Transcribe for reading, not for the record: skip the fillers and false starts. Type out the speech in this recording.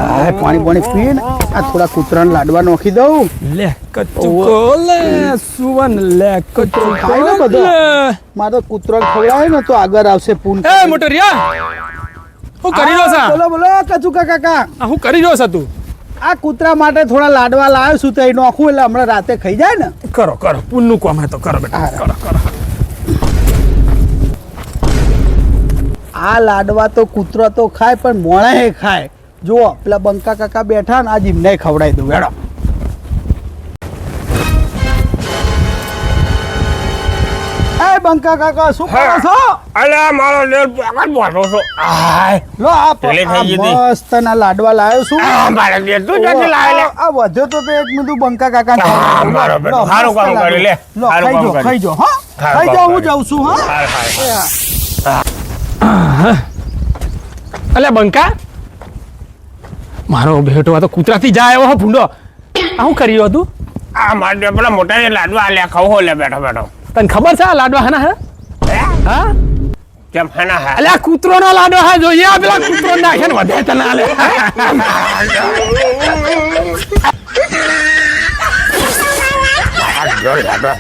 આ પાણી પીને આ થોડા કૂતરાને લાડવા નાખી દઉં. લે કચુકો લે સુવન લે કચુકો ખાય ને બધા. મારે કૂતરા ખવડાવે ને તો આગળ આવશે પૂન. એ મોટરિયા હું કરી રહ્યો છે? બોલો બોલો કચુકા કાકા. હું કરી રહ્યો છે તું? આ કૂતરા માટે થોડા લાડવા લાવ્યો છું તો એ નાખું એટલે હમણાં રાતે ખાઈ જાય ને. કરો કરો પુનનું કામ હે તો કરો બેટા કરો કરો. આ લાડવા તો કૂતરો તો ખાય પણ મોણા ખાય. જુઓ પેલા બંકા કાકા બેઠા ને આ જીમને ખવડાવી દઉં વેડો. એ બંકા કાકા શું કરો છો? અલ્યા મારો લેર પાકર બોલો છો. આય લો આ પેલી થઈ ગઈ હતી. મસ્ત ના લાડવા લાવ્યો છું. મારે લેર તું જલ્દી લાવે લે. આ વધ્યો તો એક બધું બંકા કાકા મારો બેટો સારું કામ કર્યું લે. લો સારું કામ ખાઈ જો કર્યું. હા ખાઈ જાઓ હું જાઉં છું હા. હાય અલ્યા બંકા મારો બેટો આ તો કૂતરાથી જાય એવો ભૂંડો. આ હું કરી રહ્યો તું? આ મારે પેલા મોટા જે લાડવા આલ્યા ખાવ લે બેઠો બેઠો. તને ખબર છે આ લાડવા હના હે? હા કેમ હના હે? અલ્યા કૂતરોનો લાડવા હે જોઈએ આ પેલા કૂતરો નાખે ને વધે તને આલે. આ જો લાડવા